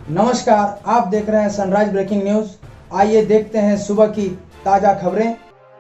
नमस्कार, आप देख रहे हैं सनराइज ब्रेकिंग न्यूज। आइए देखते हैं सुबह की ताजा खबरें।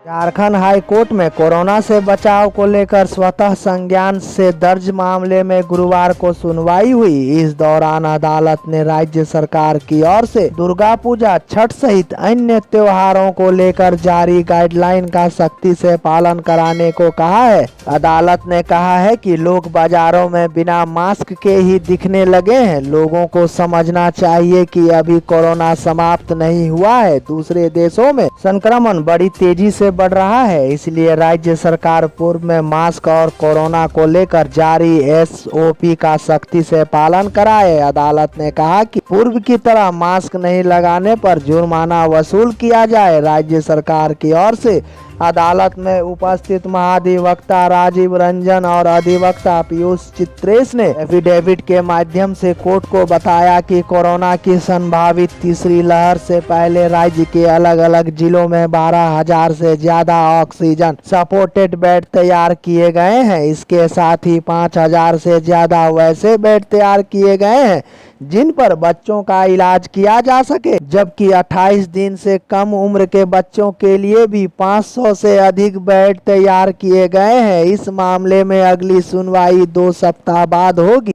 झारखंड हाई कोर्ट में कोरोना से बचाव को लेकर स्वतः संज्ञान से दर्ज मामले में गुरुवार को सुनवाई हुई। इस दौरान अदालत ने राज्य सरकार की ओर से दुर्गा पूजा, छठ सहित अन्य त्योहारों को लेकर जारी गाइडलाइन का सख्ती से पालन कराने को कहा है। अदालत ने कहा है कि लोग बाजारों में बिना मास्क के ही दिखने लगे हैं। लोगों को समझना चाहिए कि अभी कोरोना समाप्त नहीं हुआ है। दूसरे देशों में संक्रमण बड़ी तेजी से बढ़ रहा है, इसलिए राज्य सरकार पूर्व में मास्क और कोरोना को लेकर जारी एसओपी का सख्ती से पालन कराए। अदालत ने कहा कि पूर्व की तरह मास्क नहीं लगाने पर जुर्माना वसूल किया जाए। राज्य सरकार की ओर से अदालत में उपस्थित महाधिवक्ता राजीव रंजन और अधिवक्ता पीयूष चित्रेश ने एफिडेविट के माध्यम से कोर्ट को बताया कि कोरोना की संभावित तीसरी लहर से पहले राज्य के अलग अलग जिलों में 12,000 से ज्यादा ऑक्सीजन सपोर्टेड बेड तैयार किए गए हैं। इसके साथ ही 5,000 से ज्यादा वैसे बेड तैयार किए गए हैं जिन पर बच्चों का इलाज किया जा सके, जबकि 28 दिन से कम उम्र के बच्चों के लिए भी 500 से अधिक बेड तैयार किए गए हैं। इस मामले में अगली सुनवाई 2 सप्ताह बाद होगी।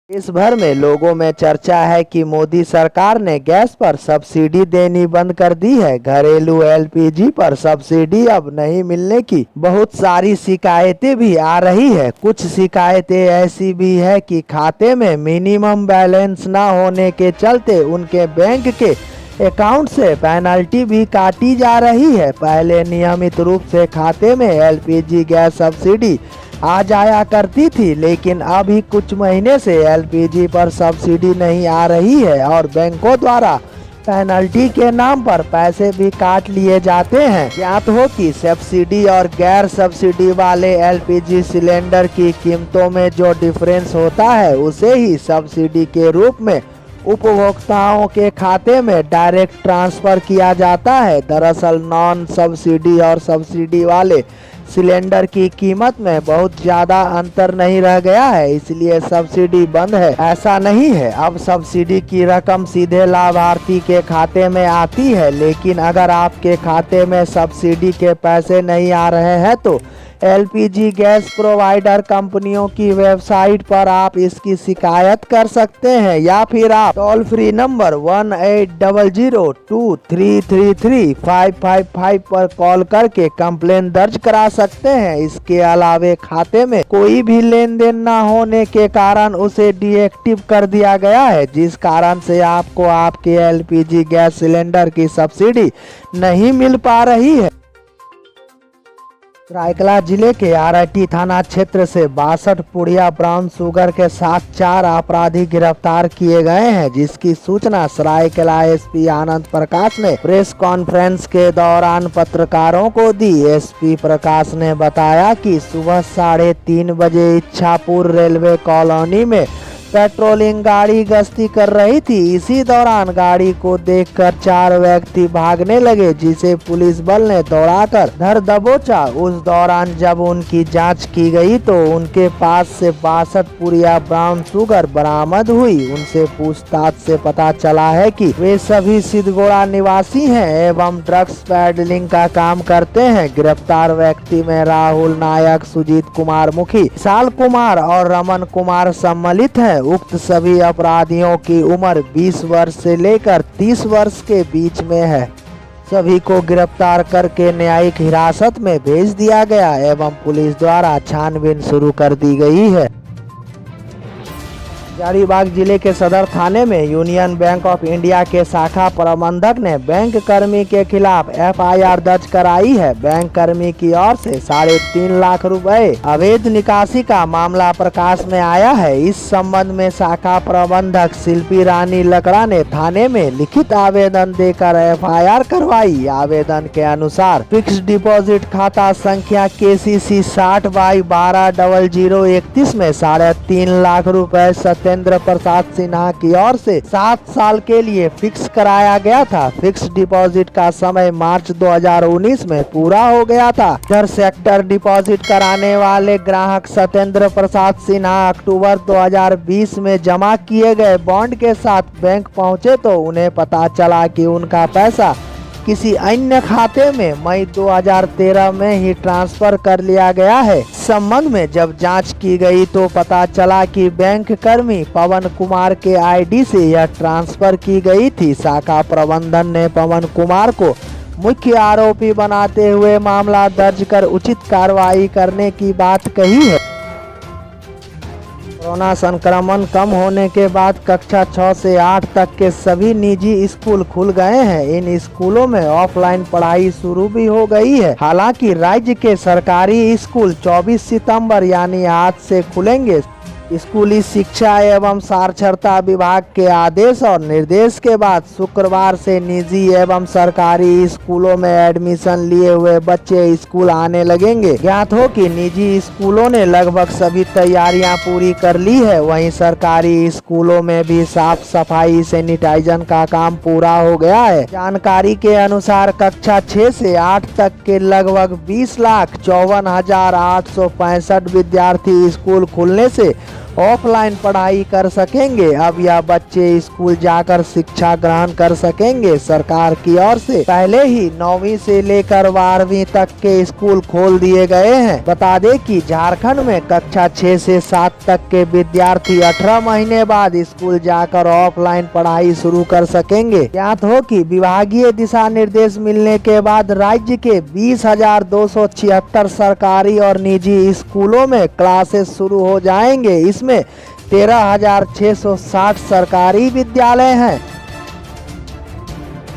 देश भर में लोगों में चर्चा है कि मोदी सरकार ने गैस पर सब्सिडी देनी बंद कर दी है। घरेलू एलपीजी पर सब्सिडी अब नहीं मिलने की बहुत सारी शिकायतें भी आ रही है। कुछ शिकायतें ऐसी भी है कि खाते में मिनिमम बैलेंस न होने के चलते उनके बैंक के अकाउंट से पेनल्टी भी काटी जा रही है। पहले नियमित रूप से खाते में एलपीजी गैस सब्सिडी आ जाया करती थी, लेकिन अभी कुछ महीने से एलपीजी पर सब्सिडी नहीं आ रही है और बैंकों द्वारा पेनल्टी के नाम पर पैसे भी काट लिए जाते हैं। ज्ञात हो कि सब्सिडी और गैर सब्सिडी वाले एलपीजी सिलेंडर की कीमतों में जो डिफरेंस होता है उसे ही सब्सिडी के रूप में उपभोक्ताओं के खाते में डायरेक्ट ट्रांसफर किया जाता है। दरअसल नॉन सब्सिडी और सब्सिडी वाले सिलेंडर की कीमत में बहुत ज्यादा अंतर नहीं रह गया है, इसलिए सब्सिडी बंद है ऐसा नहीं है। अब सब्सिडी की रकम सीधे लाभार्थी के खाते में आती है, लेकिन अगर आपके खाते में सब्सिडी के पैसे नहीं आ रहे हैं तो एलपीजी गैस प्रोवाइडर कंपनियों की वेबसाइट पर आप इसकी शिकायत कर सकते हैं या फिर आप टोल फ्री नंबर 1800-2333-555 पर कॉल करके कंप्लेन दर्ज करा सकते हैं। इसके अलावे खाते में कोई भी लेन देन न होने के कारण उसे डीएक्टिव कर दिया गया है, जिस कारण से आपको आपके एलपीजी गैस सिलेंडर की सब्सिडी नहीं मिल पा रही है। सरायकेला जिले के आरटी थाना क्षेत्र से 62 पुड़िया ब्राउन शुगर के साथ 4 अपराधी गिरफ्तार किए गए हैं, जिसकी सूचना सरायकेला एसपी आनंद प्रकाश ने प्रेस कॉन्फ्रेंस के दौरान पत्रकारों को दी। एसपी प्रकाश ने बताया कि सुबह 3:30 बजे इच्छापुर रेलवे कॉलोनी में पेट्रोलिंग गाड़ी गश्ती कर रही थी। इसी दौरान गाड़ी को देखकर 4 व्यक्ति भागने लगे, जिसे पुलिस बल ने दौड़ाकर धर दबोचा। उस दौरान जब उनकी जांच की गई तो उनके पास से 62 पुड़िया ब्राउन शुगर बरामद हुई। उनसे पूछताछ से पता चला है कि वे सभी सिद्धगोड़ा निवासी हैं एवं ड्रग्स पैडलिंग का काम करते हैं। गिरफ्तार व्यक्ति में राहुल नायक, सुजीत कुमार मुखी, विशाल कुमार और रमन कुमार सम्मिलित हैं। उक्त सभी अपराधियों की उम्र 20 वर्ष से लेकर 30 वर्ष के बीच में है। सभी को गिरफ्तार करके न्यायिक हिरासत में भेज दिया गया एवं पुलिस द्वारा छानबीन शुरू कर दी गई है। हजारीबाग जिले के सदर थाने में यूनियन बैंक ऑफ इंडिया के शाखा प्रबंधक ने बैंक कर्मी के खिलाफ एफआईआर दर्ज कराई है। बैंक कर्मी की ओर से 3.5 लाख रुपए अवैध निकासी का मामला प्रकाश में आया है। इस संबंध में शाखा प्रबंधक शिल्पी रानी लकड़ा ने थाने में लिखित आवेदन देकर एफआईआर करवाई। आवेदन के अनुसार फिक्स डिपॉजिट खाता संख्या KCC 60/120031 में 3.5 लाख रुपए सत्येंद्र प्रसाद सिन्हा की ओर से 7 साल के लिए फिक्स कराया गया था। फिक्स डिपॉजिट का समय मार्च 2019 में पूरा हो गया था। इधर सेक्टर डिपॉजिट कराने वाले ग्राहक सत्येंद्र प्रसाद सिन्हा अक्टूबर 2020 में जमा किए गए बॉन्ड के साथ बैंक पहुंचे तो उन्हें पता चला कि उनका पैसा किसी अन्य खाते में मई 2013 में ही ट्रांसफर कर लिया गया है। इस संबंध में जब जांच की गई तो पता चला कि बैंक कर्मी पवन कुमार के आईडी से यह ट्रांसफर की गई थी। शाखा प्रबंधन ने पवन कुमार को मुख्य आरोपी बनाते हुए मामला दर्ज कर उचित कार्रवाई करने की बात कही है। कोरोना संक्रमण कम होने के बाद कक्षा 6 से 8 तक के सभी निजी स्कूल खुल गए हैं। इन स्कूलों में ऑफलाइन पढ़ाई शुरू भी हो गई है। हालांकि राज्य के सरकारी स्कूल 24 सितंबर यानी आज से खुलेंगे। स्कूली शिक्षा एवं साक्षरता विभाग के आदेश और निर्देश के बाद शुक्रवार से निजी एवं सरकारी स्कूलों में एडमिशन लिए हुए बच्चे स्कूल आने लगेंगे। ज्ञात हो कि निजी स्कूलों ने लगभग सभी तैयारियां पूरी कर ली है। वहीं सरकारी स्कूलों में भी साफ सफाई सैनिटाइजर का काम पूरा हो गया है। जानकारी के अनुसार कक्षा 6 से 8 तक के लगभग 20,54,865 विद्यार्थी स्कूल खुलने से ऑफलाइन पढ़ाई कर सकेंगे। अब यह बच्चे स्कूल जाकर शिक्षा ग्रहण कर सकेंगे। सरकार की ओर से पहले ही 9वीं से लेकर 12वीं तक के स्कूल खोल दिए गए हैं। बता दें कि झारखंड में कक्षा 6 से 7 तक के विद्यार्थी 18 महीने बाद स्कूल जाकर ऑफलाइन पढ़ाई शुरू कर सकेंगे। ज्ञात हो कि विभागीय दिशा निर्देश मिलने के बाद राज्य के 20,276 सरकारी और निजी स्कूलों में क्लासेस शुरू हो जाएंगे। इसमें 13,660 सरकारी विद्यालय हैं।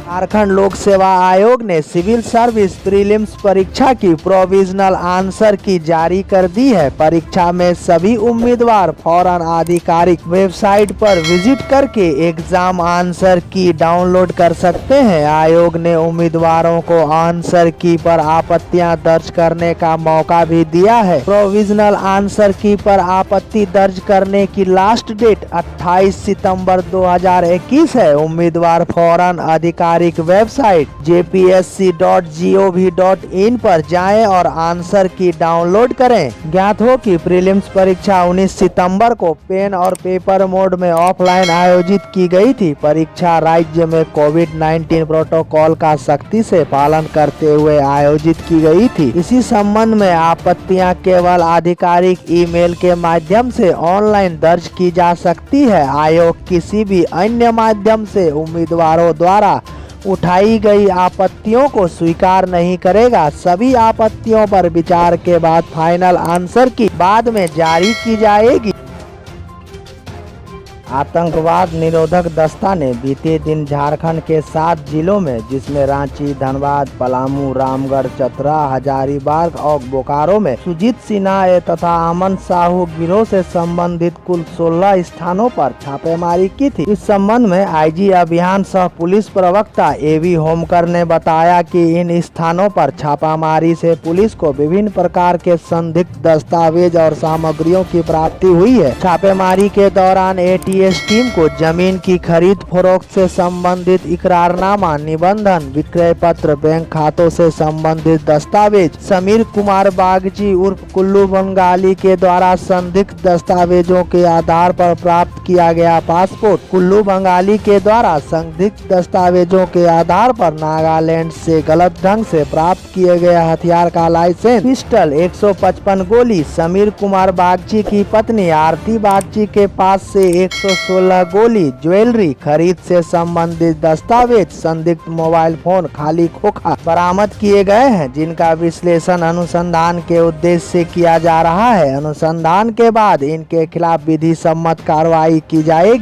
झारखंड लोक सेवा आयोग ने सिविल सर्विस प्रीलिम्स परीक्षा की प्रोविजनल आंसर की जारी कर दी है। परीक्षा में सभी उम्मीदवार फौरन आधिकारिक वेबसाइट पर विजिट करके एग्जाम आंसर की डाउनलोड कर सकते हैं। आयोग ने उम्मीदवारों को आंसर की पर आपत्तियां दर्ज करने का मौका भी दिया है। प्रोविजनल आंसर की पर आपत्ति दर्ज करने की लास्ट डेट 28 सितंबर 2021 है। उम्मीदवार फौरन आधिकारिक वेबसाइट jpsc.gov.in पर जाएं और आंसर की डाउनलोड करें। ज्ञात हो कि प्रीलिम्स परीक्षा 19 सितंबर को पेन और पेपर मोड में ऑफलाइन आयोजित की गई थी। परीक्षा राज्य में कोविड-19 प्रोटोकॉल का सख्ती से पालन करते हुए आयोजित की गई थी। इसी संबंध में आपत्तियां केवल आधिकारिक ईमेल के माध्यम से ऑनलाइन दर्ज की जा सकती है। आयोग किसी भी अन्य माध्यम से उम्मीदवारों द्वारा उठाई गई आपत्तियों को स्वीकार नहीं करेगा। सभी आपत्तियों पर विचार के बाद फाइनल आंसर की बाद में जारी की जाएगी। आतंकवाद निरोधक दस्ता ने बीते दिन झारखंड के 7 जिलों में जिसमें रांची, धनबाद, पलामू, रामगढ़, चतरा, हजारीबाग और बोकारो में सुजीत सिन्हा तथा अमन साहू गिरोह से संबंधित कुल 16 स्थानों पर छापेमारी की थी। इस संबंध में आईजी अभियान सह पुलिस प्रवक्ता एवी होमकर ने बताया कि इन स्थानों पर छापामारी से पुलिस को विभिन्न प्रकार के संदिग्ध दस्तावेज और सामग्रियों की प्राप्ति हुई है। छापेमारी के दौरान एटीएस टीम को जमीन की खरीद फरोख्त से संबंधित इकरारनामा, निबंधन, विक्रय पत्र, बैंक खातों से संबंधित दस्तावेज, समीर कुमार बागची उर्फ कुल्लू बंगाली के द्वारा संदिग्ध दस्तावेजों के आधार पर प्राप्त किया गया पासपोर्ट, कुल्लू बंगाली के द्वारा संदिग्ध दस्तावेजों के आधार पर नागालैंड से गलत ढंग से प्राप्त किए गए हथियार का लाइसेंस, पिस्टल, 155 गोली, समीर कुमार बागची की पत्नी आरती बागची के पास से 116 गोली, ज्वेलरी, खरीद से संबंधित दस्तावेज, संदिग्ध मोबाइल फोन, खाली खोखा बरामद किए गए हैं, जिनका विश्लेषण अनुसंधान के उद्देश्य से किया जा रहा है। अनुसंधान के बाद इनके खिलाफ विधि सम्मत कार्रवाई की जाएगी।